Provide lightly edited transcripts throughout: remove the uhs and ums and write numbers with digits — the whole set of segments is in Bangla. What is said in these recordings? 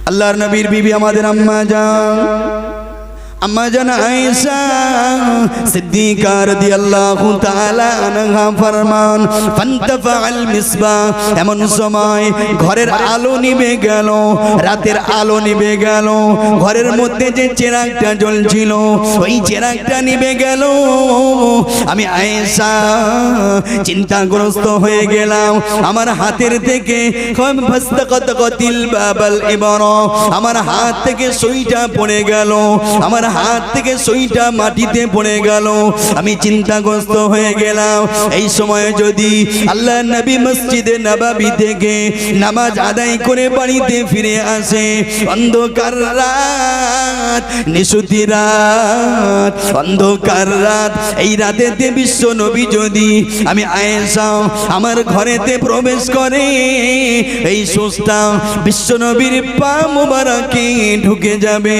আল্লাহর নবীর বিবি আমাদের আম্মা জান আয়েশা সিদ্দিকা রাদিয়াল্লাহু তাআলা আনহা ফরমান ফান্তাফাল মিসবাহ, এমন সময় ঘরের আলো নিভে গেল, রাতের আলো নিভে গেল, ঘরের মধ্যে যে চিরাগটা জ্বলছিল ওই চিরাগটা নিভে গেল। আমি আয়েশা চিন্তাগ্রস্ত হয়ে গেলাম, আমার হাতের থেকে ফাস্তাকাতাকাতিল বাবাল ইবরা, আমার হাত থেকে সুইটা পড়ে গেল, আমার হাত থেকে সুইটা মাটিতে পড়ে গেল। আমি চিন্তাগ্রস্ত হয়ে গেলাম, এই সময় যদি আল্লাহর নবী মসজিদে নববী থেকে নামাজ আদায় করে বাড়িতে ফিরে আসে, অন্ধকার রাত, নিশুতি রাত, অন্ধকার রাত, এই রাতেতে বিশ্ব নবী যদি আমি আয়েশা আমার ঘরেতে প্রবেশ করে, এই সুস্থা বিশ্ব নবীর পা মোবারকে ঢুকে যাবে,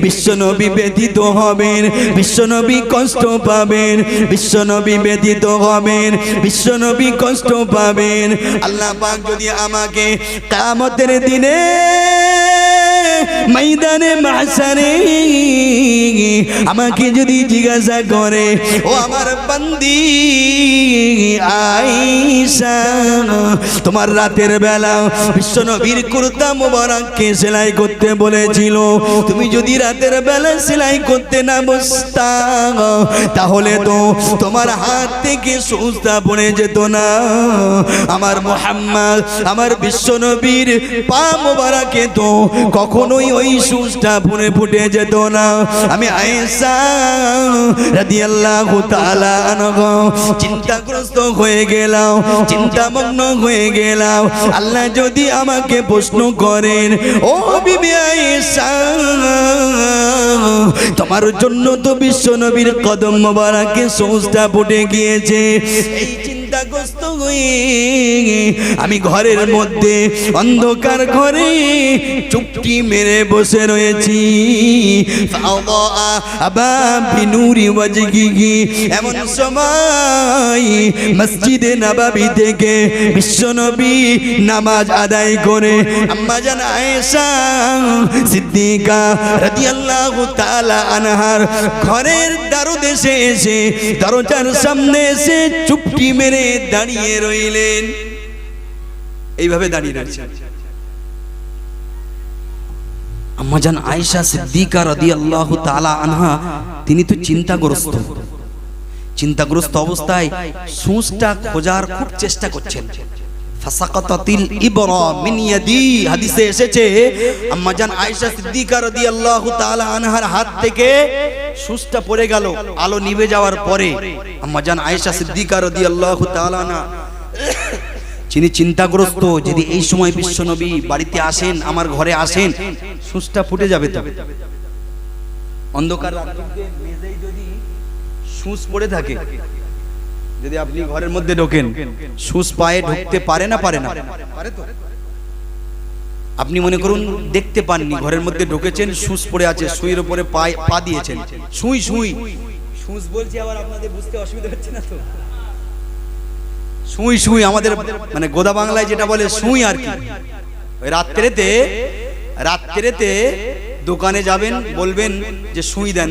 বিশ্ব নবী ব্যথিত হবেন, বিশ্ব নবী কষ্ট পাবেন, বিশ্ব নবী ব্যথিত হবেন, বিশ্ব নবী কষ্ট পাবেন। আল্লাহ পাক যদি আমাকে কিয়ামতের দিনে ময়দানে মাহশারে আমাকে যদি জিজ্ঞাসা করে, ও আমার বান্দি আয়েশা, তোমার রাতের বেলা বিশ্ব নবীর কুর্তা মোবারককে সেলাই করতে বলেছিল, তুমি যদি রাতের বেলা সেলাই করতে না বসতা তাহলে তো তোমার হাত থেকে সুস্থা পড়ে যেত না। আমার মুহাম্মদ, আমার বিশ্ব নবীর পা মোবারকে তো কখনোই ওই সুস্থা ফুটে যেত না। আমি আয়েশা রাদিয়াল্লাহু তাআলা আনহা চিন্তাগ্রস্ত হয়ে গেলাম, চিন্তামগ্ন হয়ে গেলাম। আল্লাহ যদি আমাকে প্রশ্ন করেন, ও বিবি আয়েশা, তোমার জন্য তো বিশ্ব নবীর কদম মোবারকে সুস্থা ফুটে গিয়েছে, এই চিন্তাগ্রস্ত হয়ে আমি ঘরের মধ্যে অন্ধকার ঘরে চুপটি মেরে বসে রয়েছি। এমন সময় মসজিদে নববী থেকে বিশ্ব নবী নামাজ আদায় করে আম্মা জান আয়েশা সিদ্দিকা রাদিয়াল্লাহু তাআলা আনহার ঘরের দারদেশে এসে দরজার সামনে এসে চুপটি মেরে দাঁড়িয়ে রইলেন। এইভাবে দাঁড়িয়ে রয়েছে আম্মা জান আয়েশা সিদ্দিকা রাদিয়াল্লাহু তাআলা আনহা। তিনি তো চিন্তাগ্রস্ত অবস্থায় সুঁচটা খোঁজার খুব চেষ্টা করছেন। ফাসাকাতাতিল ইবরা মিন ইয়াদি, হাদিসে এসেছে আম্মা জান আয়েশা সিদ্দিকা রাদিয়াল্লাহু তাআলা আনহার হাত থেকে সুঁচটা পড়ে গেল। আলো নিভে যাওয়ার পরে আম্মা জান আয়েশা সিদ্দিকা রাদিয়াল্লাহু তাআলা আনহা যিনি চিন্তাগ্রস্ত, যদি এই সময় বিশ্বনবী বাড়িতে আসেন, আমার ঘরে আসেন, সুঁচটা ফুটে যাবে। তো অন্ধকার রাতে মেঝেই যদি সুঁচ পড়ে থাকে, যদি আপনি ঘরের মধ্যে ঢোকেন, সুঁচ পায়ে ঢুকতে পারে না? পারে তো? আপনি মনে করুন দেখতে পাননি, ঘরের মধ্যে ঢুকেছেন, সুঁচ পড়ে আছে, সুইয়ের উপরে পা দিয়েছেন, সুঁচ বলছি, আবার আপনাদের বুঝতে অসুবিধা হচ্ছে না তো? সুই আমাদের মানে গোদা বাংলায় যেটা বলে সুই আর কি। ওই রাত্রেতে দোকানে যাবেন, বলবেন যে সুই দেন,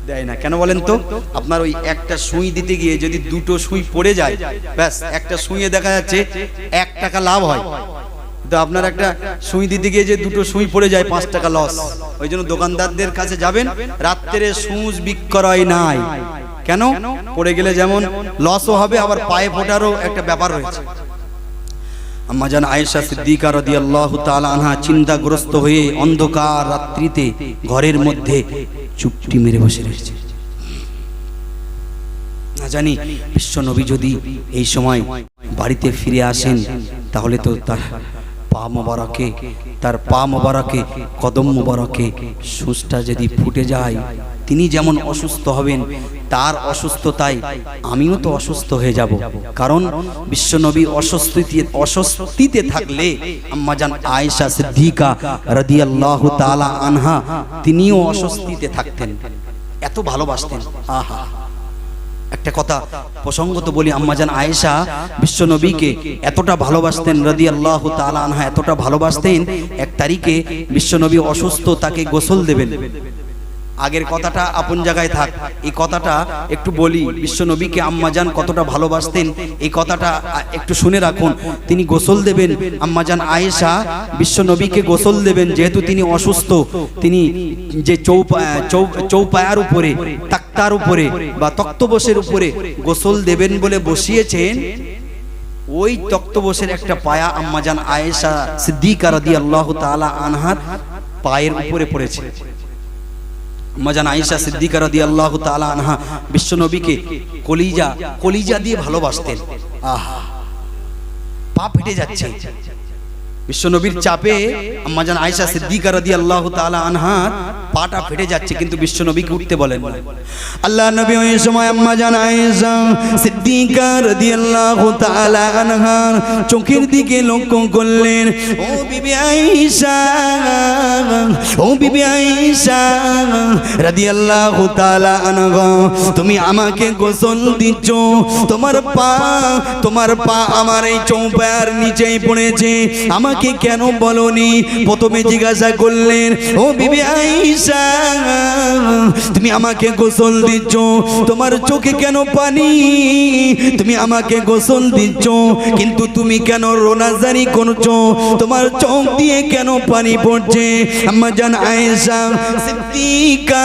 দেয় না। কেন বলেন তো? আপনার ওই একটা সুই দিতে গিয়ে যদি দুটো সুই পড়ে যায়, ব্যাস একটা সুইয়ে দেখা যাচ্ছে 1 টাকা লাভ হয়, তো আপনার একটা সুই দিতে গিয়ে যে দুটো সুই পড়ে যায় 5 টাকা লস। ওই জন্য দোকানদারদের কাছে যাবেন, রাত্রে সুচ বিক্রয় নাই। কেন? পড়ে গেলে যেমন লসও হবে, আবার পায়ে ফোটারও একটা ব্যাপার রয়েছে। আম্মা জান আয়েশা সিদ্দিকা রাদিয়াল্লাহু তাআলা আনহা চিন্তাগ্রস্ত হয়ে অন্ধকার রাত্রিতে ঘরের মধ্যে চুপটি মেরে বসে রয়েছে। না জানি বিশ্ব নবী যদি এই সময় বাড়িতে ফিরে আসেন, তাহলে তো তার পা মোবারকে কদম মোবারকে সুঁচটা যদি ফুটে যায়, তিনি যেমন অসুস্থ হবেন, তার অসুস্থতায় আমিও তো অসুস্থ হয়ে যাব। কারণ বিশ্বনবী অস্বস্তিতে থাকলে আম্মা জান আয়েশা সিদ্দিকা রাদিয়াল্লাহু তাআলা আনহা তিনিও অস্বস্তিতে থাকতেন, এত ভালোবাসতেন। আহা, একটা কথা প্রসঙ্গত বলি, আম্মাজান আয়েশা বিশ্ব নবীকে এতটা ভালোবাসতেন রাদিয়াল্লাহু তাআলা আনহা, এতটা ভালোবাসতেন, এক তারিখে বিশ্ব নবী অসুস্থ, তাকে গোসল দেবেন। আগের কথাটা আপন জায়গায় থাক, এই কথাটা একটু বলি, বিশ্ব নবীকে আম্মাজান কতটা ভালোবাসতেন এই কথাটা একটু শুনে রাখুন। তিনি গোসল দেবেন, আম্মাজান আয়েশা বিশ্ব নবীকে গোসল দেবেন, যেহেতু তিনি অসুস্থ, তিনি যে চৌপায়ার উপরে, তাক্তার উপরে বা তক্তপোষের উপরে গোসল দেবেন বলে বসিয়েছেন, ওই তক্তপোষের একটা পায়া আম্মাজান আয়েশা সিদ্দিকা রাদিয়াল্লাহু তাআলা আনহার পায়ের উপরে পড়েছে। আম্মাজান আয়েশা সিদ্দিকা রাদিয়াল্লাহু তাআলা আনহা বিশ্ব নবীকে কলিজা দিয়ে ভালোবাসতেন। আহা, পা ফেটে যাচ্ছে বিশ্ব নবীর চাপে, আম্মাজান আয়েশা সিদ্দিকা রাদিয়াল্লাহু তাআলা আনহার পাটা ফেটে যাচ্ছে, কিন্তু বিশ্ব নবীকে উঠতে বলেন না। আল্লাহ নবী ওই সময় আম্মাজান আয়েশা সিদ্দিকা রাদিয়াল্লাহু তাআলা আনহার চোখের দিকে লক্ষ্য করলেন। ও বিবি আয়েশা, ও বিবি আয়েশা রাদিয়াল্লাহু তাআলা আনহা, তুমি আমাকে গোসল দিচ্ছ, তোমার পা আমার এই চৌপায়ার নিচেই পড়েছে, আমাকে কেন বলনি? প্রথমে জিজ্ঞাসা করলেন, ও বিবি আয়েশা, তুমি আমাকে গোসল দিচ্ছ, তোমার চোখে কেন পানি? তুমি আমাকে গোসল দিচ্ছ, কিন্তু তুমি কেন রোনাজারি করছো? তোমার চোখ দিয়ে কেন পানি পড়ছে? আম্মাজান আয়েশা সিদ্দিকা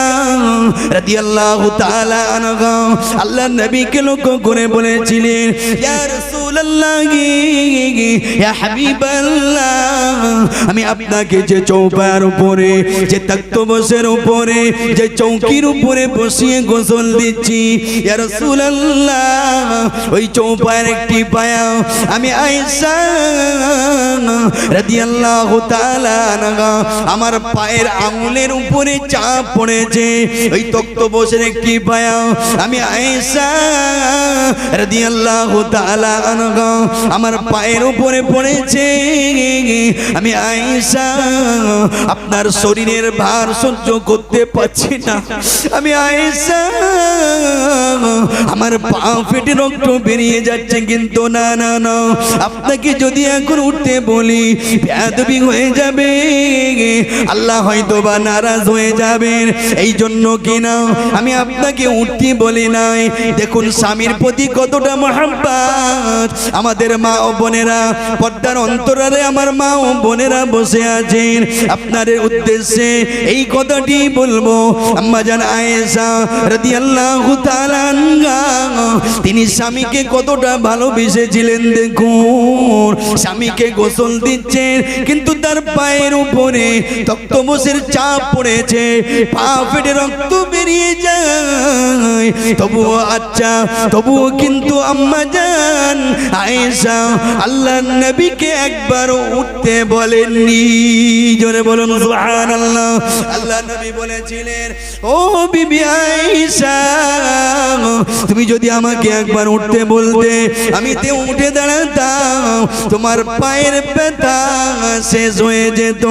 রাদিয়াল্লাহু তাআলা আনহা আল্লাহর নবীকে লক্ষ্য করে বলেছিলেন, ইয়া রাসূলুল্লাহ, ইয়া হাবিবাল্লাহ, আমি আপনাকে যে চৌপায়ার উপরে, যে তক্তপোষের উপরে, যে চৌকির উপরে বসিয়ে গোসল দিচ্ছি, ইয়া রাসূলুল্লাহ, ওই চৌপায়ার একটি পায়া আমি আয়েশা রাদিয়াল্লাহু তাআলা আনহা আমার পায়ের আঙুলের উপরে চাপ পড়েছে, ওই তক্তপোষের একটি পায়া আমি আয়েশা রাদিয়াল্লাহু তাআলা আনহা আমার পায়ের উপরে পড়েছে। আমি আয়েশা আপনার শরীরের ভার সহ্য করতে পারছি না, আমি আয়েশা আমার পা ফেটে রক্ত বেরিয়ে যাচ্ছে, কিন্তু না না না, আপনাকে যদি এখন উঠতে বলি বেয়াদবি হয়ে যাবে, আল্লাহ হয়তো বা নারাজ হয়ে যাবেন, এই জন্য কিনা আমি আপনাকে উঠতে বলি নাই। দেখুন স্বামীর প্রতি কতটা মহব্বত। আমাদের মা ও বোনেরা, পর্দার অন্তরালে আমার মা ও বোনেরা বসে আছেন, আপনার উদ্দেশ্যে এই কথাটি বলবো। আম্মাজান আয়েশা রাদিয়াল্লাহু তাআলা আনহা তিনি স্বামীকে কতটা ভালোবেসেছিলেন। দেখুন স্বামীকে গোসল দিচ্ছেন, কিন্তু তার পায়ের উপরে তক্তপোষের চাপ পড়েছে, পা ফেটে রক্ত বেরিয়ে যায়, তবুও আচ্ছা, তবুও কিন্তু আম্মাজান আয়েশা আল্লাহর নবীকে একবার উঠতে বলেননি। জোরে বলুন সুবহানাল্লাহ। আল্লাহ নবী বলেছিলেন, ও বিবি আয়েশা, তুমি যদি আমাকে একবার উঠতে বলতে, আমি তে উঠে দাঁড়াতাম, তোমার পায়ের ব্যথা শেষ হয়ে যেত।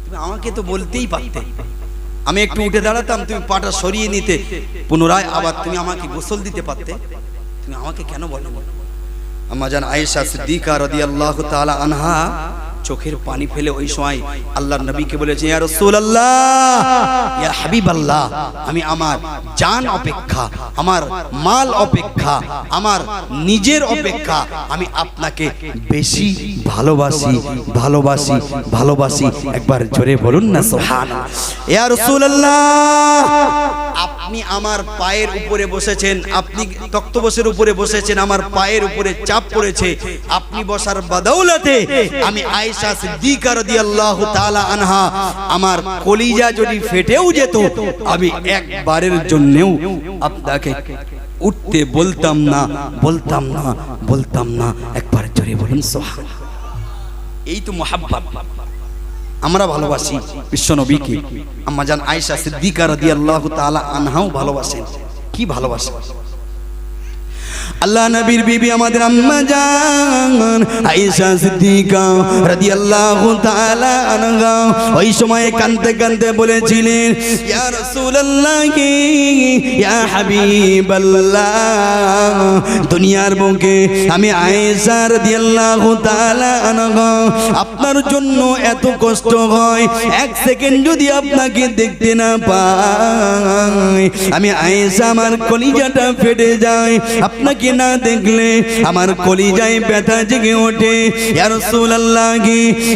তুমি আমাকে তো বলতেই পারতে, আমি একটু উঠে দাঁড়াতাম, তুমি পাটা সরিয়ে নিতে, পুনরায় আবার তুমি আমাকে গোসল দিতে পারতে, তুমি আমাকে কেন বলো? আম্মাজান আয়েশা সিদ্দিকা রাদিয়াল্লাহু তাআলা আনহা চোখের পানি ফেলে ওই সময় আল্লাহর নবীকে বলেছে, ইয়া রাসূলুল্লাহ, ইয়া হাবিবাল্লাহ, আমি আমার জান অপেক্ষা, আমার মাল অপেক্ষা, আমার নিজের অপেক্ষা আমি আপনাকে বেশি ভালোবাসি, ভালোবাসি, ভালোবাসি। একবার জোরে বলুন না সুবহানাল্লাহ। ইয়া রাসূলুল্লাহ, আপনি আমার পায়ের উপরে বসেছেন, আপনি তক্তপোষের উপরে বসেছেন, আমার পায়ের উপরে চাপ পড়েছে, আপনি বসার বদৌলতে আমি আয়েশা সিদ্দিকা রাদিয়াল্লাহু তাআলা আনহা আমার কলিজা যদি ফেটেও যেত, আমি একবারের জন্যও আপনাকে উঠতে বলতাম না, বলতাম না, বলতাম না। একবার জোরে বলুন সুবহানাল্লাহ। এই তো মুহাব্বত। আমরা ভালোবাসি বিশ্ব নবীকে, আম্মাজান আয়েশা সিদ্দিকা রাদিয়াল্লাহু তাআলা আনহাও ভালোবাসেন। কি ভালোবাসেন! আল্লাহ নবীর বিবি আমাদের আম্মা জান আয়েশা সিদ্দিকা রাদিয়াল্লাহু তাআলা আনহা ওই সময় কাঁদতে কাঁদতে বলেছিলেন, ইয়া রাসূলুল্লাহ ইয়া হাবিবাল্লাহ, দুনিয়ার বুকে আমি আয়েশা রাদিয়াল্লাহু তাআলা আনহা আপনার জন্য এত কষ্ট হয়, এক সেকেন্ড যদি আপনাকে দেখতে না পাই আমি আয়েশা আমার কলিজাটা ফেটে যায়, আপনাকে না দেখলে আমার কলিজায় ব্যথা জেগে ওঠে। ইয়া রাসূলুল্লাহ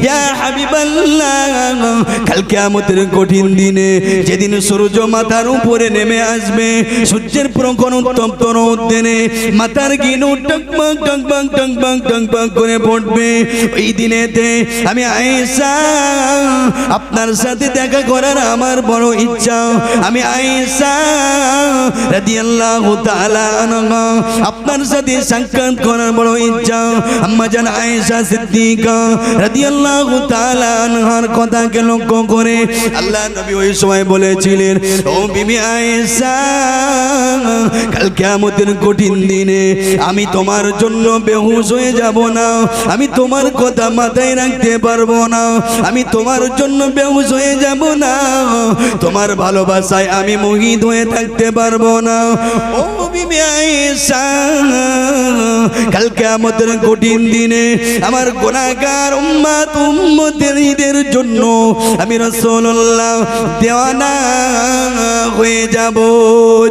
ইয়া হাবিবাল্লাহ, কাল কিয়ামতের কঠিন দিনে যেদিন সূর্য মাথার উপরে নেমে আসবে, সূর্যের প্রখর উত্তপ্ত রোদে মাথার গিনু টকবক টকবক টকবক টকবক করে পড়বে, ওই দিনেতে আমি আয়েশা আপনার সাথে দেখা করার আমার বড় ইচ্ছা। আমি আয়েশা রাদিয়াল্লাহু তাআলা আনহা আপনার সাথে সাক্ষাৎ করার বড় ইচ্ছা। আম্মা জান আয়েশা সিদ্দিকা রাদিয়াল্লাহু তাআলা আনহার কথাকে লক্ষ্য করে আল্লাহ নবী ওই সময় বলেছিলেন, ও বিবি আয়েশা, কাল কিয়ামতের কঠিন দিনে আমি তোমার জন্য বেহুশ হয়ে যাব না, আমি তোমার কথা মাথায় রাখতে পারবো না, আমি তোমার জন্য বেহুশ হয়ে যাব না, তোমার ভালোবাসায় আমি মোহিত হয়ে থাকতে পারবো না। ও বিবি আয়েশা, কাল কিয়ামতের কঠিন দিনে আমার গুনাহগার উম্মত উম্মতের জন্য আমি রাসূলুল্লাহ দেওয়ানা হয়ে যাব।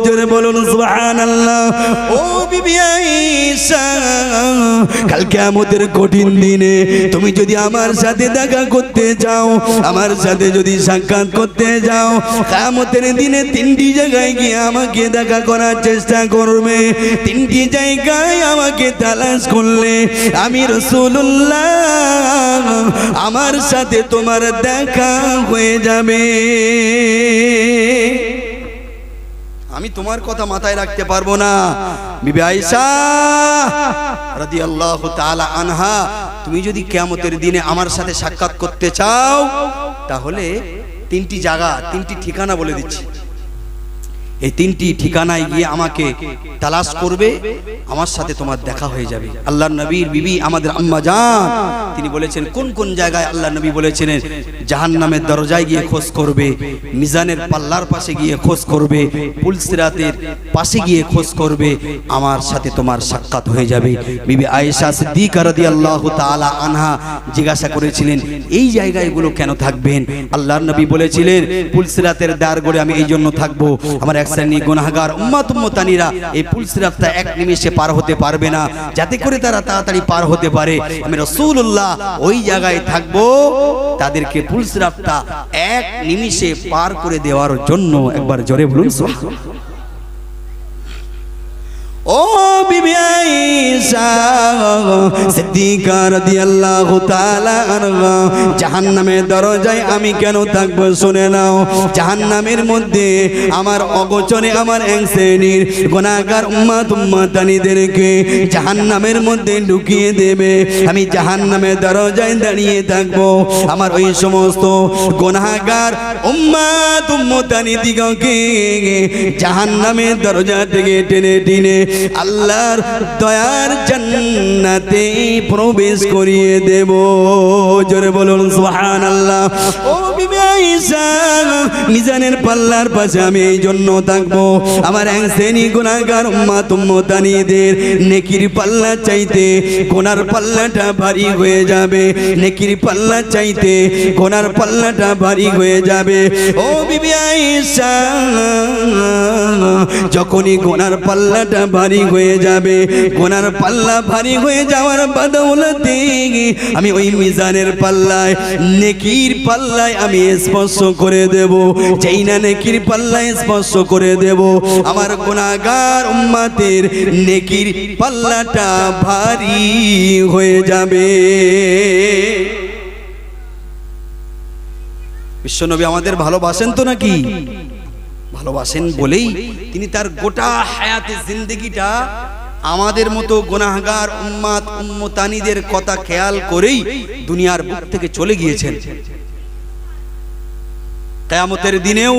জোরে বলুন সুবহানাল্লাহ। ও বিবি আয়েশা, কাল কিয়ামতের কঠিন দিনে তুমি যদি আমার সাথে দেখা করতে যাও, আমার সাথে যদি সাক্ষাৎ করতে যাও, কিয়ামতের দিনে তিনটি জায়গায় গিয়ে আমাকে দেখা করার চেষ্টা করবে, তিনটি জায়গায় আমাকে তালাশ করলে আমি রাসূলুল্লাহ আমার সাথে তোমার দেখা হয়ে যাবে। আমি তোমার কথা মাথায় রাখতে পারবো না। বিবি আয়েশা রাদিয়াল্লাহু তাআলা আনহা, তুমি যদি কিয়ামতের দিনে আমার সাথে সাক্ষাৎ করতে চাও তাহলে তিনটি জায়গা, তিনটি ঠিকানা বলে দিচ্ছি, এই তিনটি ঠিকানায় গিয়ে আমাকে তালাশ করবে, আমার সাথে তোমার দেখা হয়ে যাবে। আল্লাহর নবীর বিবি আমাদের আম্মা জান তিনি বলেছেন কোন কোন জায়গায় আল্লাহ নবী বলেছিলেন, জাহান্নামের দরজায় গিয়ে খোঁজ করবে, মিজানের পাল্লার পাশে গিয়ে খোঁজ করবে, পুলসিরাতের পাশে গিয়ে খোঁজ করবে, আমার সাথে তোমার সাক্ষাৎ হয়ে যাবে। বিবি আয়েশা সিদ্দিকা রাদিয়াল্লাহু তাআলা আনহা জিজ্ঞাসা করেছিলেন, এই জায়গাগুলো কেন থাকবেন? আল্লাহর নবী বলেছিলেন, পুলসিরাতের দ্বার গড়ে আমি এই জন্য থাকবো, আমার এক শ্রেণী গুনাহগার উম্মত উম্মতানিরা এই পুলসিরাতটা এক নিমেষে পার হতে পারবে না, যাতে করে তারা তাড়াতাড়ি পার হতে পারে আমি রাসূলুল্লাহ ওই জায়গায় থাকবো, তাদেরকে পুলসিরাতটা এক নিমেষে পার করে দেওয়ার জন্য। একবার জোরে বলুন সুবহানাল্লাহ। ও বিবি আয়েশা সিদ্দিকা রাদিয়াল্লাহু তাআলা আনহা, জাহান্নামের দরজায় আমি কেন থাকবো শুনে নাও। জাহান্নামের মধ্যে আমার অগোচরে আমার এক শ্রেণীর গুনাহগার উম্মত উম্মতানিদেরকে জাহান্নামের মধ্যে ঢুকিয়ে দেবে, আমি জাহান্নামের দরজায় দাঁড়িয়ে থাকবো, আমার ওই সমস্ত গুনাহগার উম্মত উম্মতানিদিগকে জাহান্নামের দরজা থেকে টেনে টেনে আল্লাহর দয়ার জান্নাতে প্রবেশ করিয়ে দেব। জোরে বলুন সুবহানাল্লাহ। ও বিবি আয়েশা, মিজানের পাল্লার পাশে আমি এই জন্য থাকবো, আমার এক শ্রেণী গুনাহগার উম্মত উম্মতানিদের নেকির পাল্লা চাইতে গুনার পাল্লাটা ভারী হয়ে যাবে, নেকির পাল্লা চাইতে গুনার পাল্লাটা ভারী হয়ে যাবে। ও বিবি আয়েশা, যখনই গুনার পাল্লাটা ভারী হয়ে যাবে, গুনার পাল্লা ভারী হয়ে যাওয়ার বদৌলতে আমি ওই মিজানের পাল্লায় নেকির পাল্লায় আমি স্পর্শ করে দেব, যেই না নেকির পাল্লায় স্পর্শ করে দেব আমার গুনাহগার উম্মতের নেকির পাল্লাটা ভারী হয়ে যাবে। বিশ্বনবী আমাদের ভালোবাসেন তো নাকি? ভালোবাসেন বলেই তিনি তার গোটা হায়াতে জিন্দেগিটা আমাদের মতো গুনাহগার উম্মত উম্মতানিদের কথা খেয়াল করেই দুনিয়ার বুক থেকে চলে গিয়েছেন। কিয়ামতের দিনেও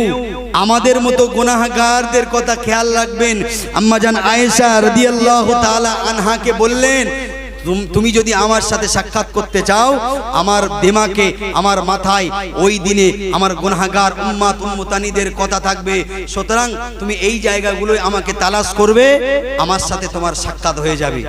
আমাদের মতো গুনাহগারদের কথা খেয়াল রাখবেন। আম্মা জান আয়েশা রাদিয়াল্লাহু তাআলা আনহাকে বললেন, তুমি যদি আমার সাথে সাক্ষাৎ করতে চাও, আমার দিমাকে, আমার মাথায় ওই দিনে আমার গুনাহগার উম্মত উম্মতানিদের কথা থাকবে, সুতরাং তুমি এই জায়গাগুলোয় আমাকে তালাশ করবে, আমার সাথে তোমার সাক্ষাৎ হয়ে যাবে।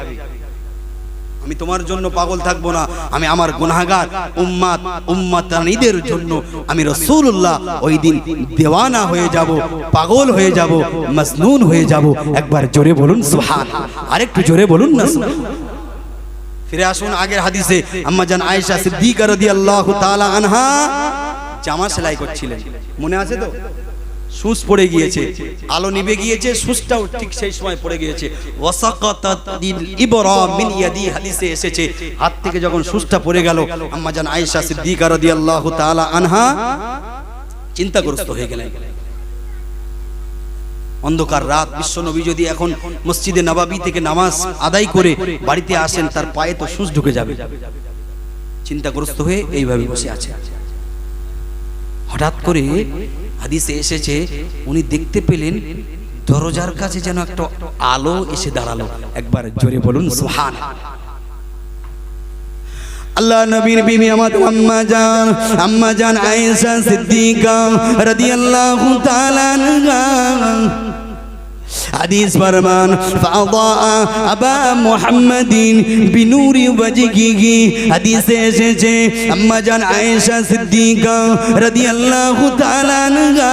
আমি তোমার জন্য পাগল থাকবো না, আমি আমার গুনাহগার উম্মত উম্মতানিদের জন্য আমি রাসূলুল্লাহ ওই দিন দেওয়ানা হয়ে যাব, পাগল হয়ে যাব, মজনুন হয়ে যাব। একবার জোরে বলুন সুবহানাল্লাহ, আরেকটু জোরে বলুন না সুবহানাল্লাহ। ফিরে আসুন আগের হাদিসে। আম্মা জান আয়েশা সিদ্দিকা রাদিয়াল্লাহু তাআলা আনহা জামা সেলাই করছিলেন, মনে আছে তো? সুস পড়ে গিয়েছে, আলো নিভে গিয়েছে, সুসটাও ঠিক সেই সময় পড়ে গিয়েছে। ওয়াসাকাতাতিল ইবরা মিন ইয়াদি, হাদিসে এসেছে হাত থেকে যখন সুসটা পড়ে গেল, আম্মা জান আয়েশা সিদ্দিকা রাদিয়াল্লাহু তাআলা আনহা চিন্তাগ্রস্ত হয়ে গেলেন। অন্ধকার রাত, বিশ্বনবী যদি এখন মসজিদে নববী থেকে নামাজ আদায় করে বাড়িতে আসেন, তার পায়ে তো সুস ঢুকে যাবে। চিন্তাগ্রস্ত হয়ে এইভাবে বসে আছে। হঠাৎ করে হাদিসে এসেছে উনি দেখতে পেলেন দরজার কাছে যেন একটা আলো এসে দাঁড়ালো। একবার জোরে বলুন সুবহানাল্লাহ। আল্লাহ নবীর বিবি আমাদের আম্মা জান আয়েশা সিদ্দিকা রাদিয়াল্লাহু তাআলা আনহা হাদিস ফরমান, ফাদা আবা মুহাম্মাদিন বিনুরি ওয়াজহিহি, হাদিসে এসেছে আম্মা জান আয়েশা সিদ্দিকা রাদিয়াল্লাহু তাআলা আনহা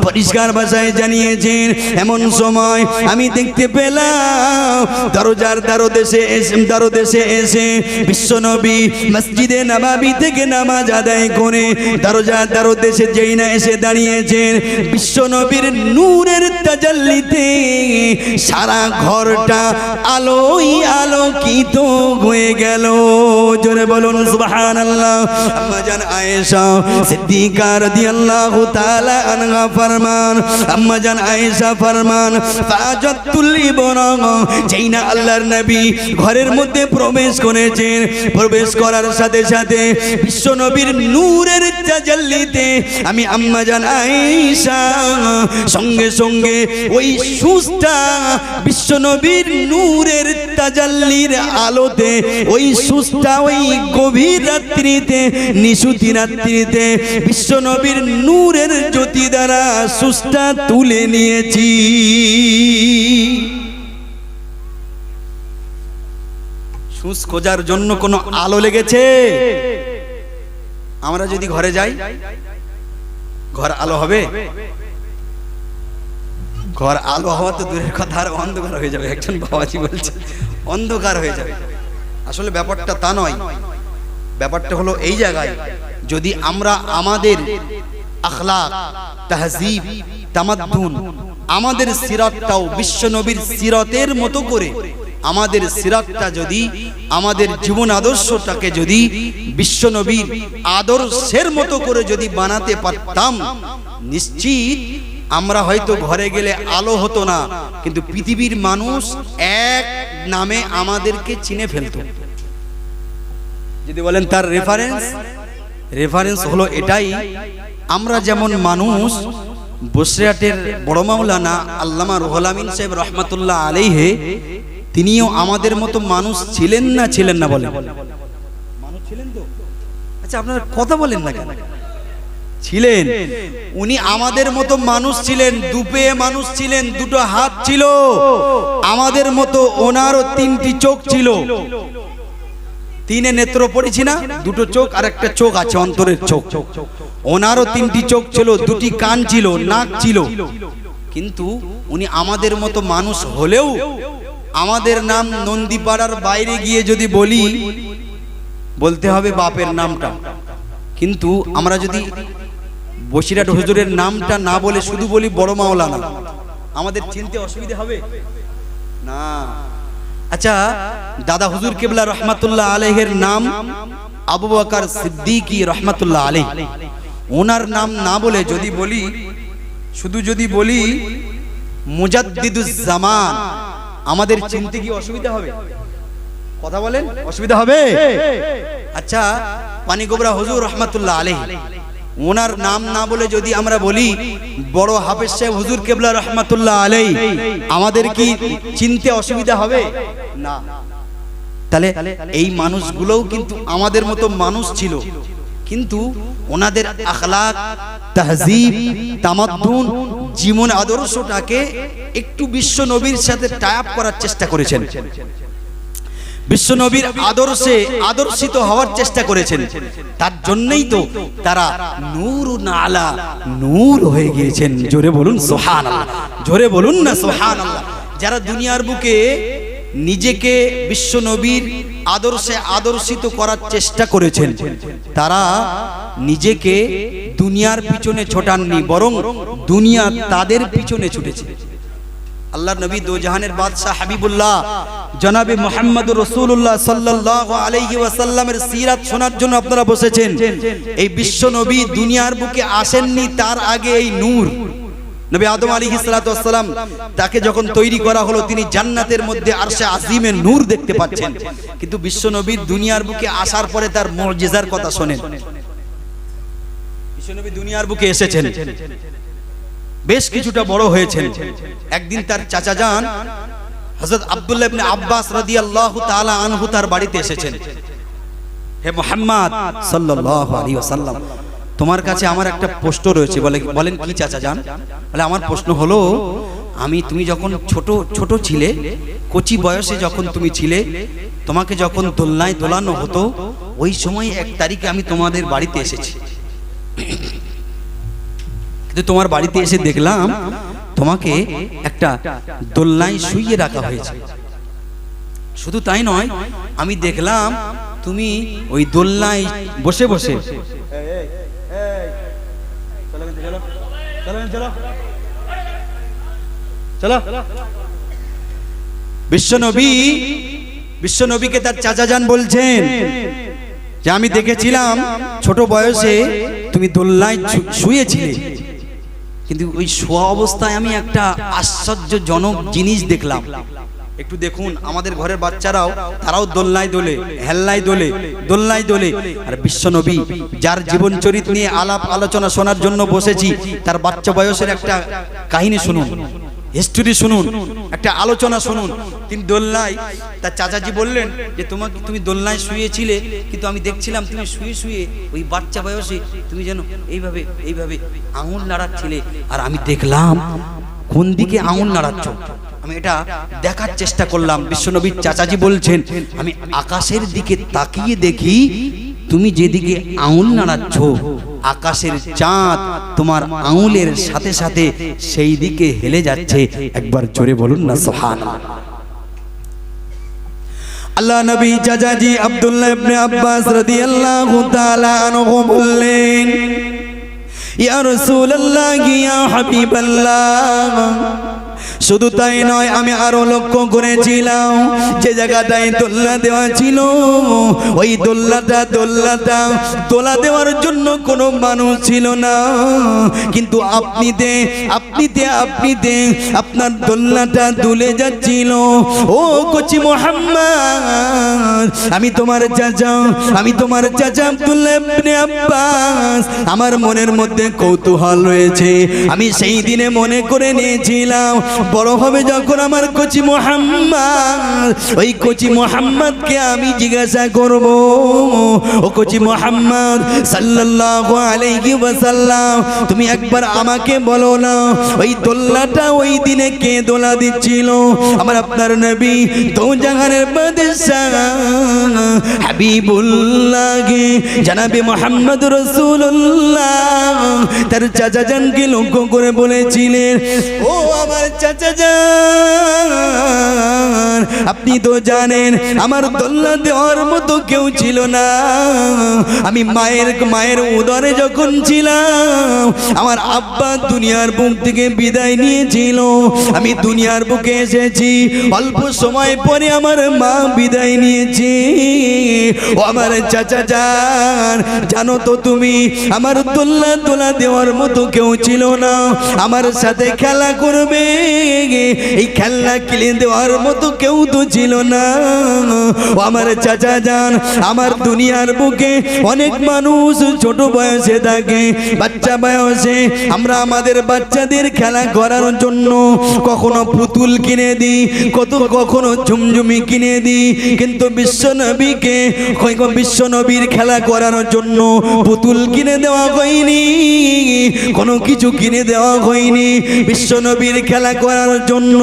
পরিষ্কার ভাষায় জানিয়েছেন, এমন সময় আমি দেখতে পেলাম দরদেশে এসে বিশ্বনবী মসজিদে নববী থেকে নামাজ আদায় করে দরদেশে যেই না এসে দাঁড়িয়েছেন, বিশ্বনবীর নূরের তাজাল্লিতে সারা ঘরটা আলোয় আলোকিত হয়ে গেল। জোরে বলুন সুবহানাল্লাহ। আম্মা জান আয়েশা সিদ্দিকা রাদিয়াল্লাহু তাআলা আনহা ফরমান, আম্মা জান আয়েশা ফরমান, ফাজাতুল ইবরা, যেই না আল্লাহর নবী ঘরের মধ্যে প্রবেশ করেছেন, প্রবেশ করার সাথে সাথে বিশ্বনবীর নূরের তাজাল্লিতে আমি আম্মা জান আয়েশা সঙ্গে সঙ্গে ওই সুসটা বিশ্বনবীর নূরের তাজাল্লির আলোতে, ওই সুসটা ওই গভীর রাত্রিতে, নিশুতি রাত্রিতে বিশ্বনবীর নূরের জ্যোতি দ্বারা সুসটা তুলে নিয়েছি। সুস খোঁজার জন্য কোনো আলো লেগেছে? আমরা যদি ঘরে যাই, ঘর আলো হবে? ঘর আলো হওয়া তো দূরের কথা, আর অন্ধকার হয়ে যাবে। একজন বাবাজি বলছে অন্ধকার হয়ে যাবে। আসলে ব্যাপারটা তা নয়, ব্যাপারটা হলো এই জায়গায় যদি আমরা আমাদের আখলাক, তাহজিব, তামাদ্দুন, আমাদের সিরাতটাও বিশ্বনবীর সিরাতের মতো করে, আমাদের সিরাতটা যদি, আমাদের জীবন আদর্শটাকে যদি বিশ্বনবীর আদর্শের মতো করে যদি বানাতে পারতাম, নিশ্চিত আমরা হয়তো ঘরে গেলে আলো হতো না, কিন্তু পৃথিবীর মানুষ এক নামে আমাদেরকে চিনে ফেলতো। যদি বলেন তার রেফারেন্স হলো এটাই, আমরা যেমন মানুষ, বসিরহাটের বড় মাওলানা আল্লামা রুহুল আমিন সাহেব রহমাতুল্লাহ আলাইহি, তিনিও আমাদের মতো মানুষ ছিলেন না বলেন? মানুষ ছিলেন তো? আচ্ছা আপনারা কথা বলেন না কেন? ছিলেন। উনি আমাদের মতো মানুষ ছিলেন, দুপে মানুষ ছিলেন, দুটো হাত ছিল আমাদের মতো, ওনারও তিনটি চোখ ছিল। তিনে নেত্র পড়েছি না, দুটো চোখ আর একটা চোখ আছে অন্তরের চোখ। ওনারও তিনটি চোখ ছিল, দুটি কান ছিল, নাক ছিল। কিন্তু উনি আমাদের মতো মানুষ হলেও আমাদের নাম নন্দীপাড়ার বাইরে গিয়ে যদি বলি, বলতে হবে বাপের নামটা। কিন্তু আমরা যদি বসিরহাট হুজুরের নামটা না বলে শুধু বলি বড় মাওলানা, আমাদের চিনতে অসুবিধা হবে না? আচ্ছা, দাদা হুজুর কেবলা রহমাতুল্লাহ আলাইহির নাম আবু বকর সিদ্দিকী রহমাতুল্লাহ আলাইহি, ওনার নাম না বলে যদি বলি, শুধু যদি বলি মুজাদ্দিদুজ জামান, আমাদের চিনতে কি অসুবিধা হবে? কথা বলেন, অসুবিধা হবে? আচ্ছা, পানিগোবরা হুজুর রহমাতুল্লাহ আলাইহি, ওনার নাম না বলে যদি আমরা বলি বড় হাফেজ সাহেব হুজুর কেবলা রহমাতুল্লাহ আলাইহি, আমাদের কি চিনতে অসুবিধা হবে না? তাহলে এই মানুষগুলোও কিন্তু আমাদের মতো মানুষ ছিল, কিন্তু ওনাদের আখলাক, তাহজিব, তামাদ্দুন, জীবন আদর্শটাকে একটু বিশ্ব নবীর সাথে টাই আপ করার চেষ্টা করেছেন, বিশ্ব নবীর আদর্শে আদর্শিত হওয়ার চেষ্টা করেছেন। তার জন্যই তো তারা নূরুন আলা নূর হয়ে গিয়েছেন। জোরে বলুন সুবহানাল্লাহ, জোরে বলুন না সুবহানাল্লাহ। যারা দুনিয়ার বুকে নিজেকে বিশ্ব নবীর আদর্শে আদর্শিত করার চেষ্টা করেছেন, তারা নিজেকে দুনিয়ার পিছনে ছোটাননি, বরং দুনিয়া তাদের পিছনে ছুটেছে। আল্লাহর নবী দো জাহানের বাদশাহ হাবিবুল্লাহ জনাবে মুহাম্মদুর রাসূলুল্লাহ সাল্লাল্লাহু আলাইহি ওয়াসাল্লামের সিরাত শোনার জন্য আপনারা বসেছেন। এই বিশ্ব নবী দুনিয়ার বুকে আসেননি, তার আগে এই নূর নবী আদম আলাইহিস সালাতু ওয়াস সালাম তাকে যখন তৈরি করা হলো, তিনি জান্নাতের মধ্যে আরশে আজিমের নূর দেখতে পাচ্ছেন। কিন্তু বিশ্ব নবী দুনিয়ার বুকে আসার পরে তার মুজিজার কথা শোনেন। বিশ্ব নবী দুনিয়ার বুকে এসেছেন, বেশ কিছুটা বড় হয়েছেন। একদিন তার চাচা যান হযরত আব্দুল্লাহ ইবনে আব্বাস রাদিয়াল্লাহু তাআলা আনহু তার বাড়িতে এসেছেন। হে মুহাম্মদ সাল্লাল্লাহু আলাইহি ওয়াসাল্লাম, তোমার কাছে আমার একটা প্রশ্ন রয়েছে। বলেন কি চাচা যান? বলে আমার প্রশ্ন হলো, তুমি যখন ছোট ছিলে, কচি বয়সে যখন তুমি ছিলে, তোমাকে যখন দোলনায় দোলানো হতো, ওই সময় 1 তারিখে আমি তোমাদের বাড়িতে এসেছি। কিন্তু তোমার বাড়িতে এসে দেখলাম তোমাকে একটা দোলনায় শুইয়ে রাখা হয়েছে। শুধু তাই নয়, আমি দেখলাম তুমি ওই দোলনায় বসে বসে বিশ্বনবীকে তার চাচা যান বলছেন যে আমি দেখেছিলাম ছোট বয়সে তুমি দোলনায় শুয়েছিলে, কিন্তু ওই শোয়া অবস্থায় আমি একটা আশ্চর্যজনক জিনিস দেখলাম। একটু দেখুন, আমাদের ঘরের বাচ্চারাও তারাও দোলনায় দোলে, হেল্লায় দোলে, দোলনায় দোলে। আর বিশ্বনবী যার জীবন চরিত নিয়ে আলাপ আলোচনা শোনার জন্য বসেছি, তার বাচ্চা বয়সের একটা কাহিনী শুনুন, হিস্টরি শুনুন, একটা আলোচনা শুনুন। তিনি দোলনায়, তার চাচাজি বললেন যে তুমি দোলনায় শুয়েছিলে, কিন্তু আমি দেখছিলাম তুমি শুয়ে শুয়ে ওই বাচ্চা বয়সে তুমি যেন এইভাবে এইভাবে আঙুল নাড়াচ্ছিলে, আর আমি দেখলাম কোন দিকে আঙুল নাড়াচ্ছ। আমি এটা দেখার চেষ্টা করলাম। বিশ্বনবীর চাচাজি বলছেন, আমি আকাশের দিকে তাকিয়ে দেখি তুমি যেদিকে আঙুল নাড়াচ্ছ, আকাশের চাঁদ তোমার আঙুলের সাথে সাথে সেই দিকে হেলে যাচ্ছে। একবার জোরে বলুন না সুবহানাল্লাহ। আল্লাহ নবী চাচাজি আব্দুল্লাহ ইবনে আব্বাস রাদিয়াল্লাহু তাআলা আনহু বললেন, ইয়া রাসূলুল্লাহ, ইয়া হাবিবাল্লাহ, শুধু তাই নয়, আমি আরো লক্ষ্য করেছিলাম যে জায়গাটায় দোলনা দেওয়া ছিল, ওই দোলনাটা দোলা দেওয়ার জন্য কোনো মানুষ ছিল না, কিন্তু আপনিতে আপনার দোলনাটা দুলে যাচ্ছিল। ও কচি মুহাম্মদ, আমি তোমার চাচা আব্দুল্লাহ ইবনে আব্বাস, আমার মনের মধ্যে কৌতূহল রয়েছে। আমি সেই দিনে মনে করে নিয়েছিলাম, বড় হবে যখন আমার কচি মুহাম্মদ, ওই কচি মুহাম্মদকে আমি জিজ্ঞাসা করব, ও কচি মুহাম্মদ সাল্লাল্লাহু আলাইহি ওয়াসাল্লাম, তুমি একবার আমাকে বলো না, ওই দোলনাটা ওই দিনে কে দোলা দিচ্ছিল? আমার আপনার নবী দো জাহানের বাদশাহ হাবিবুল্লাহ জনাবে মুহাম্মদ রাসূলুল্লাহ তার চাচা জানকে লক্ষ্য করে বলেছিলেন, ও আমার চাচা জান, আপনি তো জানেন আমার দোলনা দেওয়ার মতো কেউ ছিল না। আমি মায়ের উদরে যখন ছিলাম, আমার আব্বা দুনিয়ার বুক থেকে বিদায় নিয়েছিল, আমি দুনিয়ার বুকে এসেছি, অল্প সময় পরে আমার মা বিদায় নিয়েছে। ও আমার চাচা জান, জানো তো তুমি আমার দোলনা দেওয়ার মতো কেউ ছিল না, আমার সাথে খেলা করবে, এই খেলনা কিনে দেওয়ার মতো কেউ তো ছিল না। ও আমার চাচা যান, আমার দুনিয়ার বুকে অনেক মানুষ ছোট বয়সে থাকে, বাচ্চা বয়সে আমরা আমাদের বাচ্চাদের খেলা করার জন্য কখনো পুতুল কিনে দিই, কখনো ঝুমঝুমি কিনে দিই, কিন্তু বিশ্বনবীকে বিশ্বনবীর খেলা করার জন্য পুতুল কিনে দেওয়া হয়নি, কোনো কিছু কিনে দেওয়া হয়নি। বিশ্বনবীর খেলা করার জন্য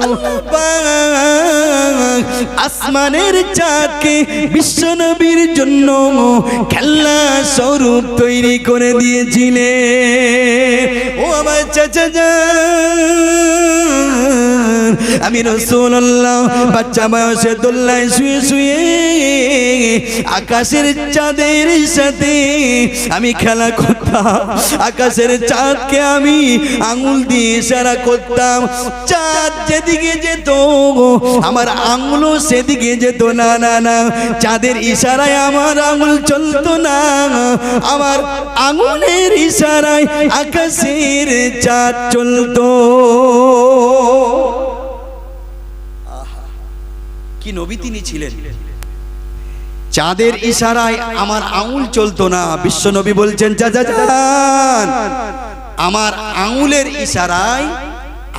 আল্লাহ পাক আসমানের চাঁদকে বিশ্বনবীর জন্য খেলনা স্বরূপ তৈরি করে দিয়েছিলেন। ও আমার চাচা যান, আমি রাসূলুল্লাহ বাচ্চা বয়সে দোলনায় শুয়ে শুয়ে আকাশের চাঁদের সাথে আমি খেলা করতাম। আকাশের চাঁদকে আমি আঙুল দিয়ে ইশারা করতাম, চাঁদ যেদিকে যেত আমার আঙুলও সেদিকে যেত না। না না, চাঁদের ইশারায় আমার আঙুল চলতো না, আমার আঙুলের ইশারায় আকাশের চাঁদ চলতো। কি নবী তিনি ছিলেন! চাঁদের ইশারায় আমার আঙুল চলতো না, বিশ্ব নবী বলছেন চাচা যান, আমার আঙুলের ইশারায়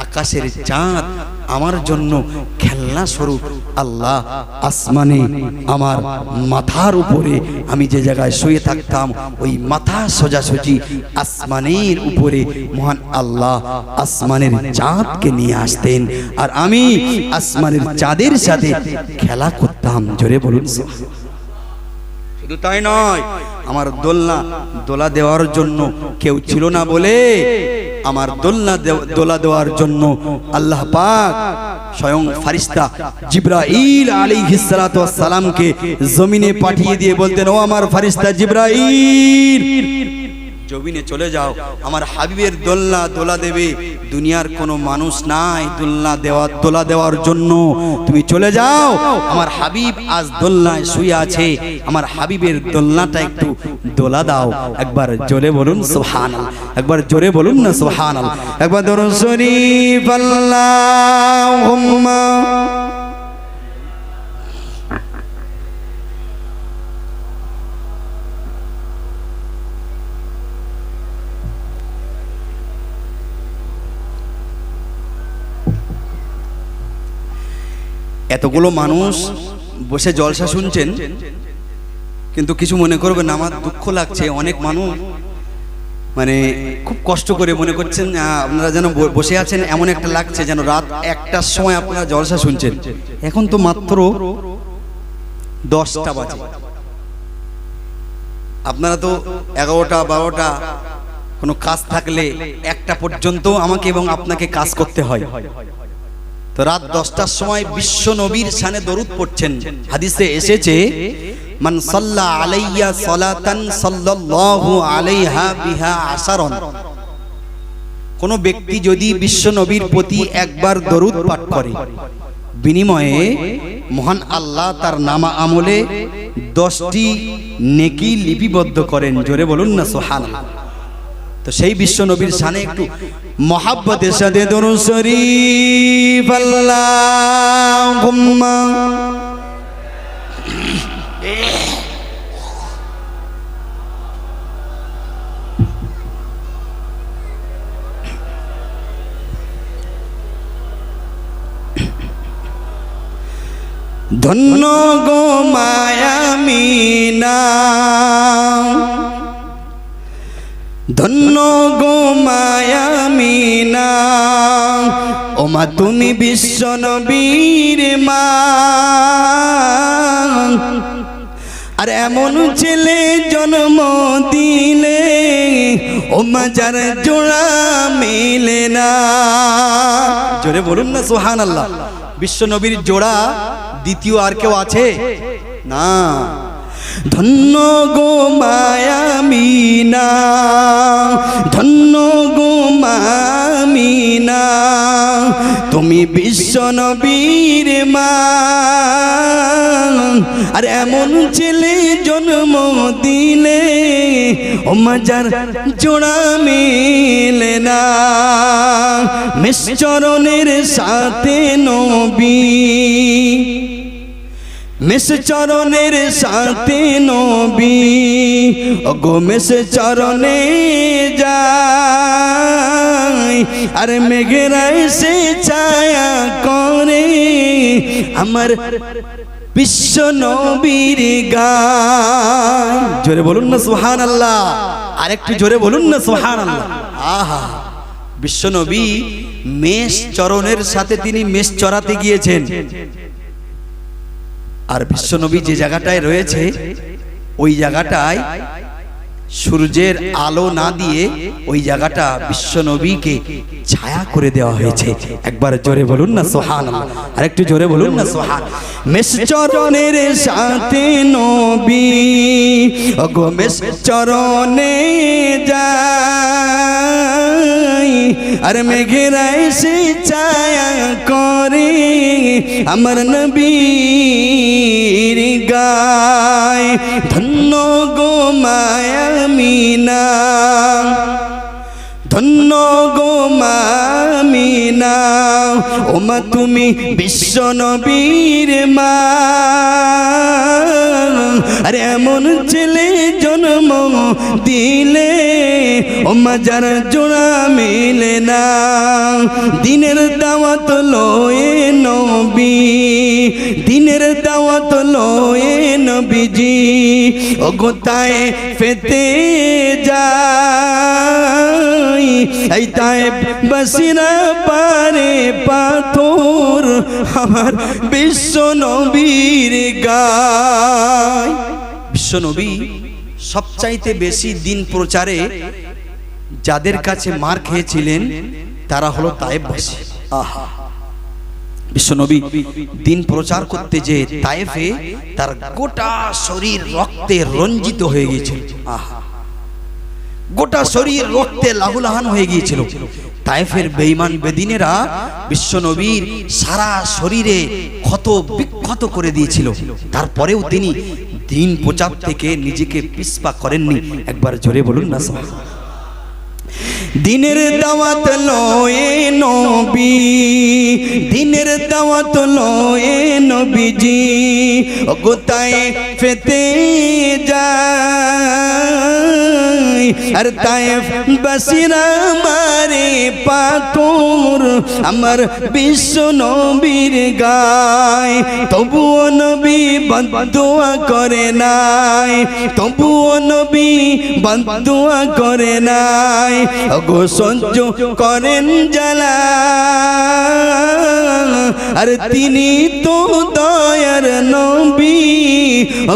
আকাশের চাঁদ আমার জন্য খেলনা স্বরূপ আল্লাহ আসমানে আমার মাথার উপরে, আমি যে জায়গায় শুয়ে থাকতাম ওই মাথা সোজাসুজি আসমানের উপরে মহান আল্লাহ আসমানের চাঁদকে নিয়ে আসতেন, আর আমি আসমানের চাঁদের সাথে খেলা করতাম। জোরে বলুন। শুধু তাই নয়, আমার দোলা দেওয়ার জন্য কেউ ছিল না বলে আমার দোলা দেওয়ার জন্য আল্লাহ পাক স্বয়ং ফারিস্তা জিবরাইল আলাইহিস সালাতু ওয়াস সালামকে জমিনে পাঠিয়ে দিয়ে বলতেন, ও আমার ফারিস্তা জিবরাইল, জমিনে চলে যাও, আমার হাবিবের দোলা দেবে, দুনিয়ার কোনো মানুষ নাই দোলা দেওয়ার জন্য, তুমি চলে যাও, আমার হাবিব আজ দোলনায় শুয়ে আছে, আমার হাবিবের দোলনাটা একটু দোলা দাও। একবার জোরে বলুন সুবহানাল্লাহ, একবার জোরে বলুন না সুবহানাল্লাহ, একবার দরুদ শরীফ আল্লাহুম্মা এতগুলো মানুষ বসে জলসা শুনছেন, কিন্তু কিছু মনে করবেন, আমার দুঃখ লাগছে, অনেক মানুষ মানে খুব কষ্ট করে মনে করছেন আপনারা যেন বসে আছেন, এমন একটা লাগছে যেন রাত 1টার সময় আপনারা জলসা শুনছেন। এখন তো মাত্র 10টা বাজে, আপনারা তো 11টা 12টা কোনো কাজ থাকলে 1টা পর্যন্ত আমাকে এবং আপনাকে কাজ করতে হয়। তো রাত 10টার সময় বিশ্ব নবীর শানে দরুদ পড়ছেন। হাদিসে এসেছে, মান সাল্লা আলাইয়া সালাতান সাল্লাল্লাহু আলাইহা বিহা আশারান, কোন ব্যক্তি যদি বিশ্ব নবীর প্রতি একবার দরুদ পাঠ করে, বিনিময়ে মহান আল্লাহ তার নামা আমলে 10টি নেকি লিপিবদ্ধ করেন। জোরে বলুন না সুবহানাল্লাহ। তো সেই বিশ্ব নবীর শানে একটু মহাব্বতের সাথে দরুদ শরীফ আল্লাহুম্মা ধন্য গো মায়ামিনা, ধন্য গো মায়ামিনা, ও মা তুমি বিশ্ব নবীর মা, আর এমন ছেলে জন্ম দিলে ও মা যার জোড়া মিলে না। জোরে বলুন না সুবহানাল্লাহ। বিশ্ব নবীর জোড়া দ্বিতীয় আর কেউ আছে না। ধন্য গো মায়ামিনা, ধন্য গো মায়ামিনা, তুমি বিশ্ব নবীর মা, আর এমন ছেলে জন্ম দিলে ও মাজার জোড়া মিলে না মিশ্রণের সাথে নবী মিস চরণের সাথে নবী ওগো মিস চরণে যাই আর মেঘেরা এসে ছায়া করে আমার বিশ্ব নবীর গায় জোরে বলুন না সুবহানাল্লাহ আরেকটু জোরে বলুন না সুবহানাল্লাহ আহা বিশ্ব নবী মেষ চরণের সাথে তিনি মেষ চরাতে গিয়েছেন আর বিশ্বনবী যে জায়গাটায় রয়েছে ওই জায়গাটায় সূর্যের আলো না দিয়ে ওই জায়গাটা বিশ্বনবীকে ছায়া করে দেওয়া হয়েছে একবার জোরে বলুন না সুবহানাল্লাহ আরেকটু জোরে বলুন না সুবহান মেষ চরণের সাথে নবী ওগো মেষ চরণে যাই আর মেঘেরা এসে ছায়া করে আমার নবীর গায় ধন্য গো মায়া মিনা ধন্য গো মামিনা ও মা তুমি বিশ্ব নবীর মা আরে এমন ছেলে জন্ম দিলে ও মা যার জোড়া মিলে না দিনের দাওয়াত লয়ে নবী দিনের দাওয়াত লয়ে নবীজি ও গোতায় ফেতে যায় এই তায়েব বসিরা পারে পাথর আমার বিশ্ব নবীর গায় বিশ্ব নবী সবচাইতে বেশি দিন প্রচারে যাদের কাছে মার খেয়েছিলেন তারা হলো তায়েববাসী আহা বিশ্বনবী দিন প্রচার করতে যে তায়েফে তার গোটা শরীর রক্তে রঞ্জিত হয়ে গিয়েছিল আহা গোটা শরীর রক্তে লাহুলাহান হয়ে গিয়েছিল তায়েফের বেঈমান বেদিনেরা বিশ্বনবীর সারা শরীরে ক্ষত বিক্ষত করে দিয়েছিল তারপরেও তিনি দিন প্রচার থেকে নিজেকে পিছপা করেননি একবার জোরে বলুন না দিনের দাওয়াত লয়ে নবী দিনের দাওয়াত লয়ে নবীজি গোতায় ফেতে যায় আর তায়েফ বাসিরা মারে পাথর আমার বিশ্ব নবীর গায় তবুও নবী বদদুয়া করে নাই তবুও নবী বদদুয়া করে নাই গো সহ্য করেন জ্বালা আর তিনি তো দয়ার নবী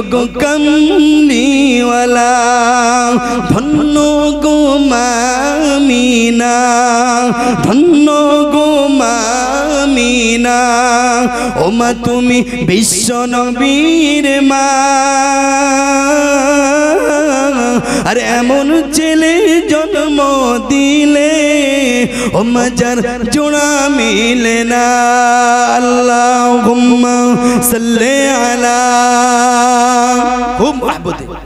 গো কামলিওয়ালা ধন্য গো মামিনা ধন্য গো মামিনা ও মা তুমি বিশ্ব নবীর মা আর এমন ছেলে জন্ম দিলে ও মাজার জোড়া মিলে না আল্লাহুম্মা সাল্লি আলা খুব মাহবুবে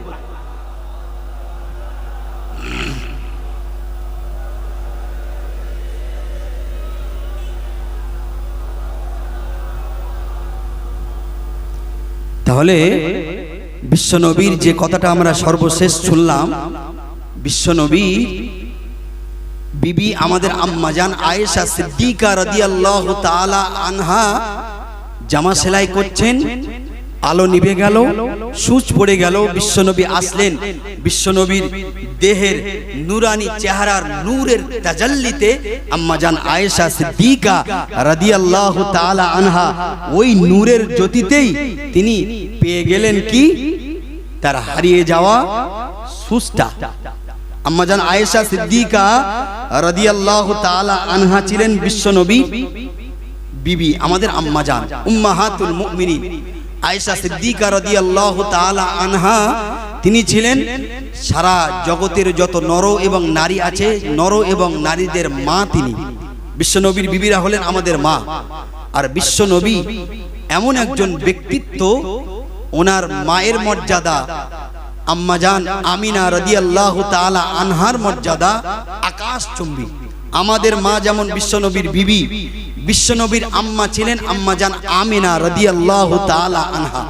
তাহলে বিশ্বনবীর যে কথাটা আমরা সর্বশেষ শুনলাম বিশ্বনবী বিবি আমাদের আম্মাজান আয়েশা সিদ্দিকা রাদিয়াল্লাহু তাআলা আনহা জামা সেলাই করছেন আলো নিভে গেল সূচ পড়ে গেল বিশ্বনবী আসলেন বিশ্বনবীর দেহের নূরানি চেহারার নূরের তাজাল্লিতে আম্মাজান আয়েশা সিদ্দিকা রাদিয়াল্লাহু তাআলা আনহা ওই নূরের জ্যোতিতেই তিনি পেয়ে গেলেন কি তার হারিয়ে যাওয়া সূচটা আম্মাজান আয়েশা সিদ্দিকা রাদিয়াল্লাহু তাআলা আনহা ছিলেন বিশ্বনবী বিবি আমাদের আম্মাজান উম্মাহাতুল মুমিনিন আয়েশা সিদ্দিকা রাদিয়াল্লাহু তাআলা আনহা তিনি ছিলেন সারা জগতের যত নর এবং নারী আছে নর এবং নারীদের মা তিনি বিশ্বনবীর বিবিরা হলেন আমাদের মা আর বিশ্বনবী এমন একজন ব্যক্তিত্ব ওনার মায়ের মর্যাদা আম্মাজান আমিনা রাদিয়াল্লাহু তাআলা আনহার মর্যাদা আকাশচুম্বী। আমাদের মা যেমন বিশ্বনবীর বিবি, বিশ্বনবীর আম্মা ছিলেন আম্মাজান আমিনা রাদিয়াল্লাহু তাআলা আনহা।